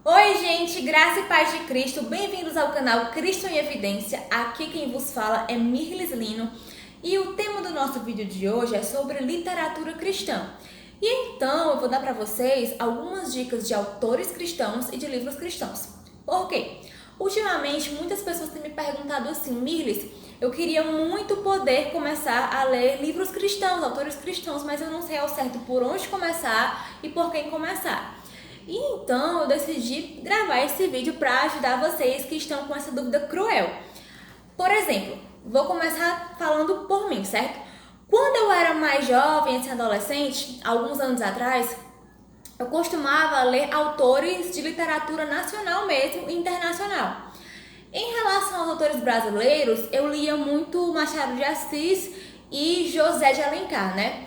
Oi gente, graça e paz de Cristo, bem-vindos ao canal Cristo em Evidência. Aqui quem vos fala é Mirlis Lino e o tema do nosso vídeo de hoje é sobre literatura cristã. E então eu vou dar para vocês algumas dicas de autores cristãos e de livros cristãos. Por quê? Ultimamente muitas pessoas têm me perguntado assim: Mirlis, eu queria muito poder começar a ler livros cristãos, autores cristãos, mas eu não sei ao certo por onde começar e por quem começar. E então eu decidi gravar esse vídeo para ajudar vocês que estão com essa dúvida cruel. Por exemplo, vou começar falando por mim, certo? Quando eu era mais jovem, assim, adolescente, alguns anos atrás, eu costumava ler autores de literatura nacional mesmo e internacional. Em relação aos autores brasileiros, eu lia muito Machado de Assis e José de Alencar, né?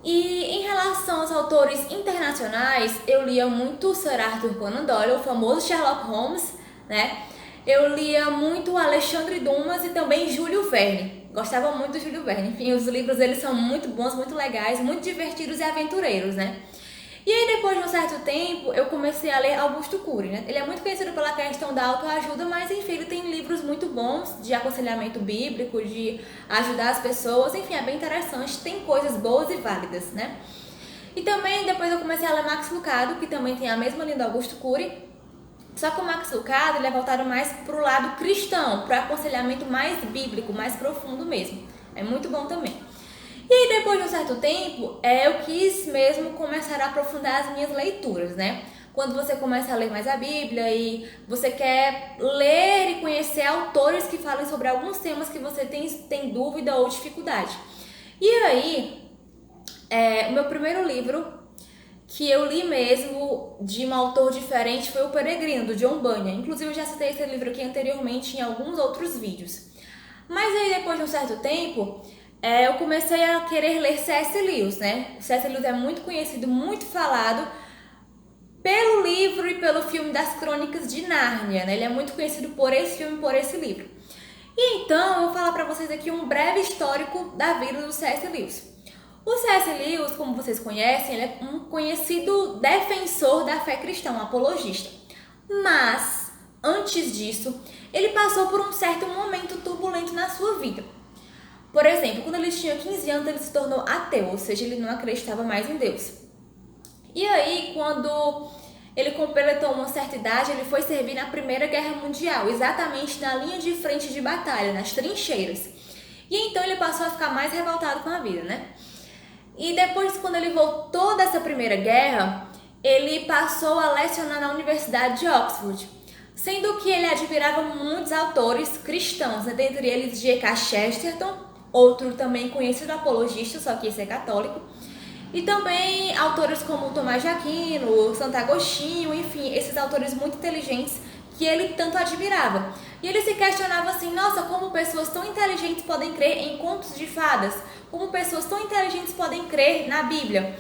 E em relação aos autores internacionais, eu lia muito Sir Arthur Conan Doyle, o famoso Sherlock Holmes, né? Eu lia muito Alexandre Dumas e também Júlio Verne. Gostava muito do Júlio Verne. Enfim, os livros eles são muito bons, muito legais, muito divertidos e aventureiros, né? E aí depois de um certo tempo, eu comecei a ler Augusto Cury, né? Ele é muito conhecido pela questão da autoajuda, mas enfim, ele tem livros muito bons de aconselhamento bíblico, de ajudar as pessoas, enfim, é bem interessante, tem coisas boas e válidas, né? E também depois eu comecei a ler Max Lucado, que também tem a mesma linha do Augusto Cury, só que o Max Lucado ele é voltado mais para o lado cristão, para o aconselhamento mais bíblico, mais profundo mesmo. É muito bom também. E aí depois de um certo tempo, eu quis mesmo começar a aprofundar as minhas leituras, né? Quando você começa a ler mais a Bíblia e você quer ler e conhecer autores que falem sobre alguns temas que você tem dúvida ou dificuldade. E aí, o meu primeiro livro que eu li mesmo de um autor diferente foi O Peregrino, do John Bunyan. Inclusive eu já citei esse livro aqui anteriormente em alguns outros vídeos. Mas aí depois de um certo tempo, eu comecei a querer ler C.S. Lewis, né? O C.S. Lewis é muito conhecido, muito falado pelo livro e pelo filme das Crônicas de Nárnia, né? Ele é muito conhecido por esse filme e por esse livro. E então eu vou falar para vocês aqui um breve histórico da vida do C.S. Lewis. O C.S. Lewis, como vocês conhecem, ele é um conhecido defensor da fé cristã, um apologista. Mas, antes disso, ele passou por um certo momento turbulento na sua vida. Por exemplo, quando ele tinha 15 anos, ele se tornou ateu, ou seja, ele não acreditava mais em Deus. E aí, quando ele completou uma certa idade, ele foi servir na Primeira Guerra Mundial, exatamente na linha de frente de batalha, nas trincheiras. E então ele passou a ficar mais revoltado com a vida, né? E depois, quando ele voltou dessa Primeira Guerra, ele passou a lecionar na Universidade de Oxford, sendo que ele admirava muitos autores cristãos, né? Dentre eles G.K. Chesterton, outro também conhecido apologista, só que esse é católico, e também autores como Tomás de Aquino, Santo Agostinho, enfim, esses autores muito inteligentes que ele tanto admirava. E ele se questionava assim: nossa, como pessoas tão inteligentes podem crer em contos de fadas? Como pessoas tão inteligentes podem crer na Bíblia?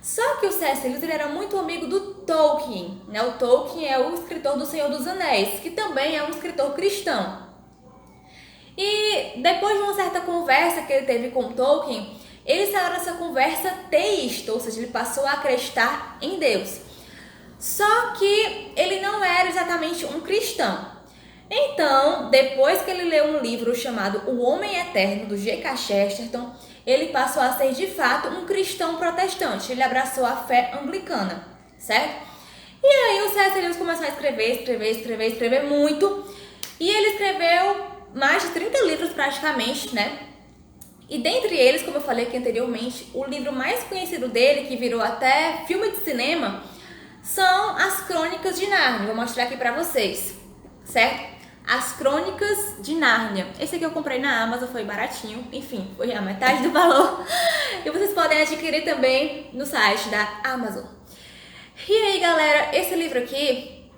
Só que o C.S. Lewis ele era muito amigo do Tolkien, né? O Tolkien é o escritor do Senhor dos Anéis, que também é um escritor cristão. E depois de uma certa conversa que ele teve com Tolkien, ele saiu dessa conversa teísta, ou seja, ele passou a acreditar em Deus. Só que ele não era exatamente um cristão. Então, depois que ele leu um livro chamado O Homem Eterno, do G.K. Chesterton, ele passou a ser de fato um cristão protestante. Ele abraçou a fé anglicana, certo? E aí o C.S. Lewis começou a escrever muito. E ele escreveu mais de 30 livros praticamente, né? E dentre eles, como eu falei aqui anteriormente, o livro mais conhecido dele, que virou até filme de cinema, são As Crônicas de Nárnia. Vou mostrar aqui pra vocês, certo? As Crônicas de Nárnia. Esse aqui eu comprei na Amazon, foi baratinho, enfim, foi a metade do valor. E vocês podem adquirir também no site da Amazon. E aí, galera, esse livro aqui,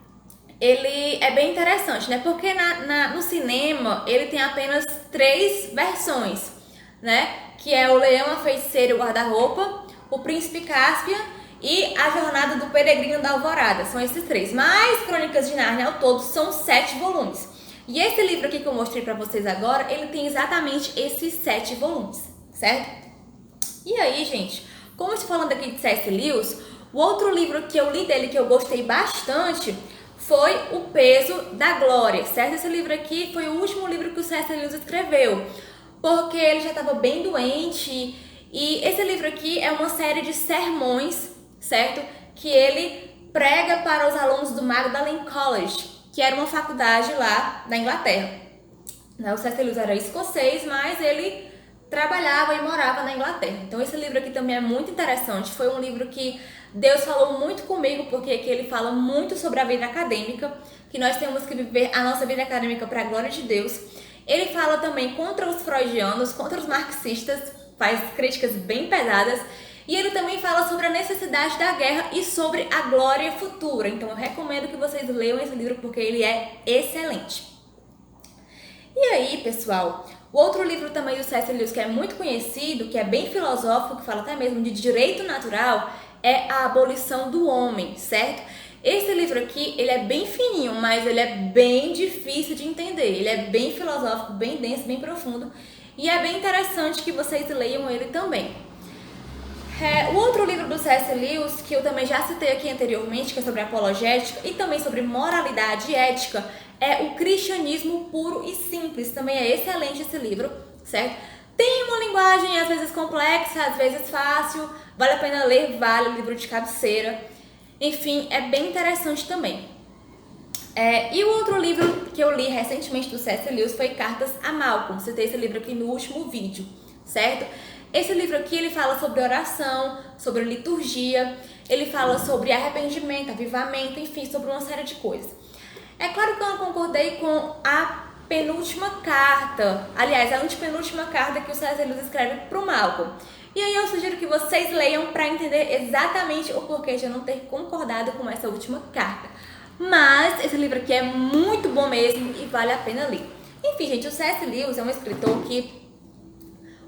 ele é bem interessante, né? Porque no cinema ele tem apenas 3 versões, né? Que é o Leão, a Feiticeira e o Guarda-Roupa, o Príncipe Cáspia e a Jornada do Peregrino da Alvorada. São esses 3. Mas Crônicas de Nárnia ao todo são 7 volumes. E esse livro aqui que eu mostrei pra vocês agora, ele tem exatamente esses 7 volumes, certo? E aí, gente, como eu estou falando aqui de C.S. Lewis, O outro livro que eu li dele, que eu gostei bastante, foi O Peso da Glória, certo? Esse livro aqui foi o último livro que o C.S. Lewis escreveu, porque ele já estava bem doente. E esse livro aqui é uma série de sermões, certo? Que ele prega para os alunos do Magdalen College, que era uma faculdade lá na Inglaterra. O C.S. Lewis era escocês, mas ele trabalhava e morava na Inglaterra. Então esse livro aqui também é muito interessante. Foi um livro que Deus falou muito comigo, porque aqui ele fala muito sobre a vida acadêmica, que nós temos que viver a nossa vida acadêmica para a glória de Deus. Ele fala também contra os freudianos, contra os marxistas, faz críticas bem pesadas. E ele também fala sobre a necessidade da guerra e sobre a glória futura. Então eu recomendo que vocês leiam esse livro porque ele é excelente. E aí, pessoal, o outro livro também do C.S. Lewis que é muito conhecido, que é bem filosófico, que fala até mesmo de direito natural, é A Abolição do Homem, certo? Esse livro aqui, ele é bem fininho, mas ele é bem difícil de entender. Ele é bem filosófico, bem denso, bem profundo. E é bem interessante que vocês leiam ele também. O outro livro do C.S. Lewis, que eu também já citei aqui anteriormente, que é sobre apologética e também sobre moralidade e ética, é O Cristianismo Puro e Simples. Também é excelente esse livro, certo? Tem uma linguagem às vezes complexa, às vezes fácil, vale a pena ler, vale o livro de cabeceira. Enfim, é bem interessante também. E o outro livro que eu li recentemente do C.S. Lewis foi Cartas a Malcolm. Citei esse livro aqui no último vídeo, certo? Esse livro aqui, ele fala sobre oração, sobre liturgia, ele fala sobre arrependimento, avivamento, enfim, sobre uma série de coisas. É claro que eu não concordei com a penúltima carta, aliás, a antepenúltima carta que o C.S. Lewis escreve para o Malcolm. E aí eu sugiro que vocês leiam para entender exatamente o porquê de eu não ter concordado com essa última carta. Mas esse livro aqui é muito bom mesmo e vale a pena ler. Enfim, gente, o C.S. Lewis é um escritor que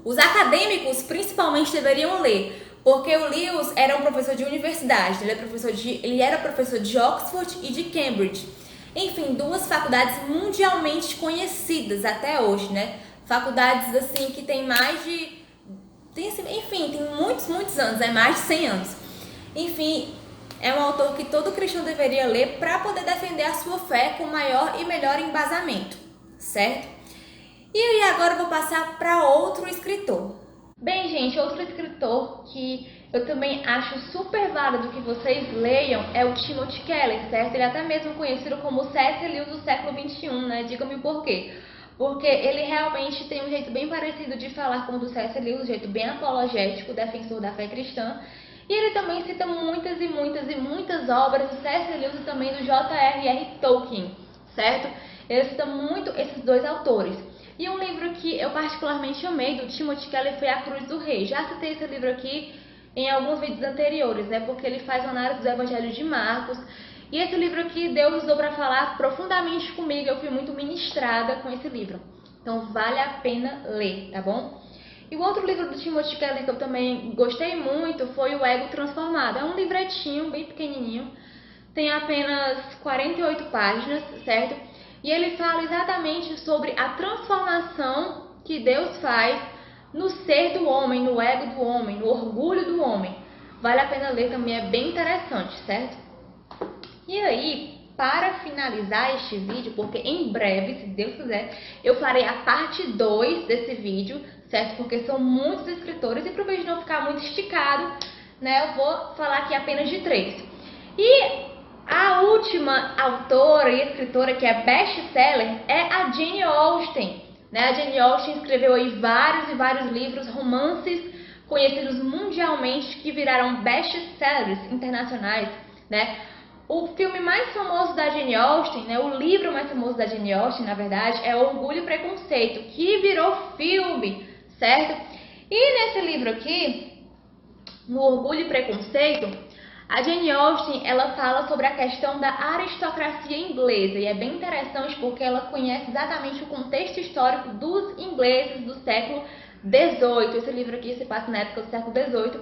os acadêmicos principalmente deveriam ler, porque o Lewis era um professor de universidade, ele era professor de Oxford e de Cambridge. Enfim, duas faculdades mundialmente conhecidas até hoje, né? Faculdades assim que tem mais de... tem muitos anos, mais de 100 anos. Enfim, é um autor que todo cristão deveria ler para poder defender a sua fé com maior e melhor embasamento, certo? E aí agora eu vou passar para outro escritor. Bem, gente, outro escritor que eu também acho super válido que vocês leiam é o Timothy Keller, certo? Ele é até mesmo conhecido como o C.S. Lewis do século XXI, né? Diga-me por quê. Porque ele realmente tem um jeito bem parecido de falar com o do C.S. Lewis, um jeito bem apologético, defensor da fé cristã. E ele também cita muitas obras do C.S. Lewis e também do J.R.R. Tolkien, certo? Ele cita muito esses dois autores. E um livro que eu particularmente amei do Timothy Keller foi A Cruz do Rei. Já citei esse livro aqui em alguns vídeos anteriores, né? Porque ele faz uma análise do Evangelho de Marcos. E esse livro aqui Deus usou para falar profundamente comigo. Eu fui muito ministrada com esse livro. Então vale a pena ler, tá bom? E o outro livro do Timothy Keller que eu também gostei muito foi O Ego Transformado. É um livretinho bem pequenininho. Tem apenas 48 páginas, certo? E ele fala exatamente sobre a transformação que Deus faz no ser do homem, no ego do homem, no orgulho do homem. Vale a pena ler também, é bem interessante, certo? E aí, para finalizar este vídeo, porque em breve, se Deus quiser, eu farei a parte 2 desse vídeo, certo? Porque são muitos escritores e para o vídeo não ficar muito esticado, né, eu vou falar aqui apenas de 3. E a última autora e escritora que é best-seller é a Jane Austen, né? A Jane Austen escreveu aí vários livros, romances conhecidos mundialmente que viraram best-sellers internacionais, né? O filme mais famoso da Jane Austen, né? O livro mais famoso da Jane Austen, na verdade, é Orgulho e Preconceito, que virou filme, certo? E nesse livro aqui, no Orgulho e Preconceito, a Jane Austen, ela fala sobre a questão da aristocracia inglesa e é bem interessante porque ela conhece exatamente o contexto histórico dos ingleses do século XVIII. Esse livro aqui se passa na época do século XVIII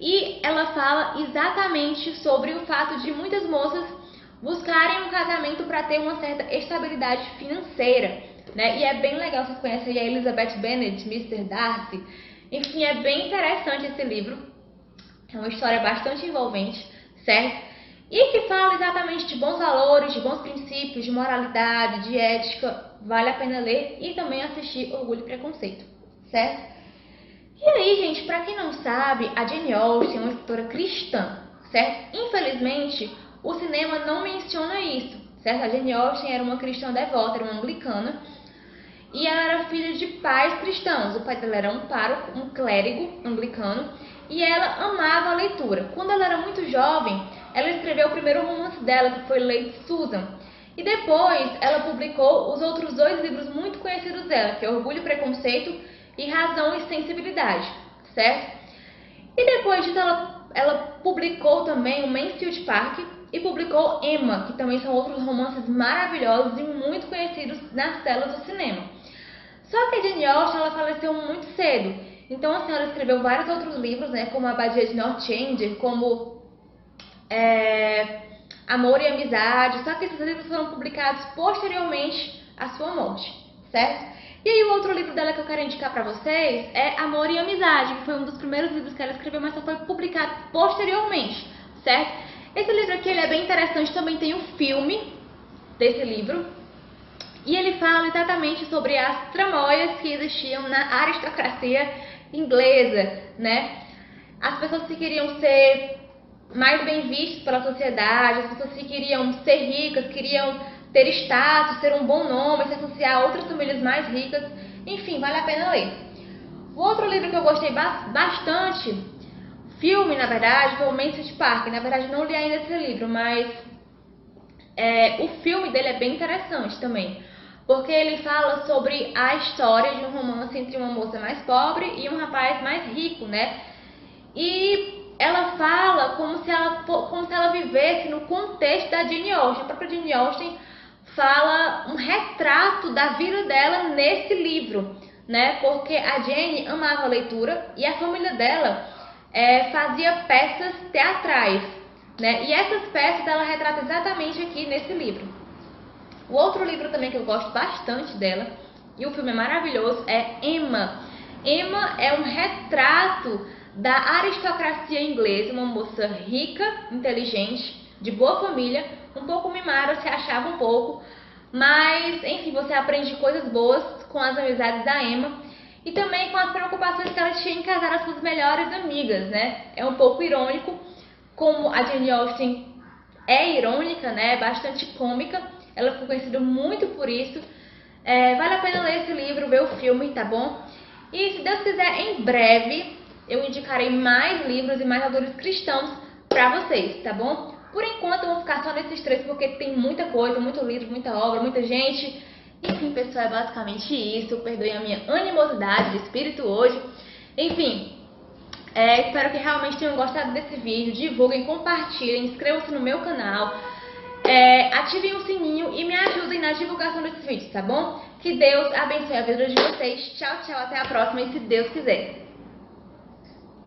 e ela fala exatamente sobre o fato de muitas moças buscarem um casamento para ter uma certa estabilidade financeira, né? E é bem legal, vocês conhecem a Elizabeth Bennet, Mr. Darcy. Enfim, é bem interessante esse livro. É uma história bastante envolvente, certo? E que fala exatamente de bons valores, de bons princípios, de moralidade, de ética. Vale a pena ler e também assistir Orgulho e Preconceito, certo? E aí, gente, pra quem não sabe, a Jane Austen é uma escritora cristã, certo? Infelizmente, o cinema não menciona isso, certo? A Jane Austen era uma cristã devota, era uma anglicana, e ela era filha de pais cristãos. O pai dela era um pároco, um clérigo anglicano, e ela amava a leitura. Quando ela era muito jovem, ela escreveu o primeiro romance dela, que foi Lady Susan. E depois ela publicou os outros 2 livros muito conhecidos dela, que é Orgulho e Preconceito e Razão e Sensibilidade, certo? E depois disso ela publicou também o Mansfield Park e publicou Emma, que também são outros romances maravilhosos e muito conhecidos nas telas do cinema. Só que a Jane Austen, ela faleceu muito cedo. Então, assim, ela escreveu vários outros livros, né, como A Abadia de Northanger, como Amor e Amizade. Só que esses livros foram publicados posteriormente à sua morte, certo? E aí, o outro livro dela que eu quero indicar pra vocês é Amor e Amizade, que foi um dos primeiros livros que ela escreveu, mas só foi publicado posteriormente, certo? Esse livro aqui ele é bem interessante, também tem um filme desse livro. E ele fala exatamente sobre as tramóias que existiam na aristocracia inglesa, né? As pessoas que queriam ser mais bem vistas pela sociedade, as pessoas que queriam ser ricas, queriam ter status, ter um bom nome, se associar a outras famílias mais ricas. Enfim, vale a pena ler. O outro livro que eu gostei bastante, filme na verdade, foi o Mansfield Park. Na verdade não li ainda esse livro, mas o filme dele é bem interessante também. Porque ele fala sobre a história de um romance entre uma moça mais pobre e um rapaz mais rico, né? E ela fala como se ela vivesse no contexto da Jane Austen. A própria Jane Austen fala um retrato da vida dela nesse livro, né? Porque a Jane amava a leitura e a família dela fazia peças teatrais, né? E essas peças ela retrata exatamente aqui nesse livro. O outro livro também que eu gosto bastante dela, e o filme é maravilhoso, é Emma. Emma é um retrato da aristocracia inglesa, uma moça rica, inteligente, de boa família, um pouco mimada, se achava um pouco, mas enfim, você aprende coisas boas com as amizades da Emma e também com as preocupações que ela tinha em casar as suas melhores amigas, né? É um pouco irônico, como a Jane Austen é irônica, né? Bastante cômica. Ela ficou conhecida muito por isso. Vale a pena ler esse livro, ver o filme, tá bom? E se Deus quiser, em breve eu indicarei mais livros e mais autores cristãos pra vocês, tá bom? Por enquanto eu vou ficar só nesses 3 porque tem muita coisa, muito livro, muita obra, muita gente. Enfim, pessoal, é basicamente isso. Perdoe a minha animosidade de espírito hoje. Enfim, espero que realmente tenham gostado desse vídeo. Divulguem, compartilhem, inscrevam-se no meu canal. Ativem o sininho e me ajudem na divulgação desses vídeos, tá bom? Que Deus abençoe a vida de vocês. Tchau, tchau, até a próxima e se Deus quiser.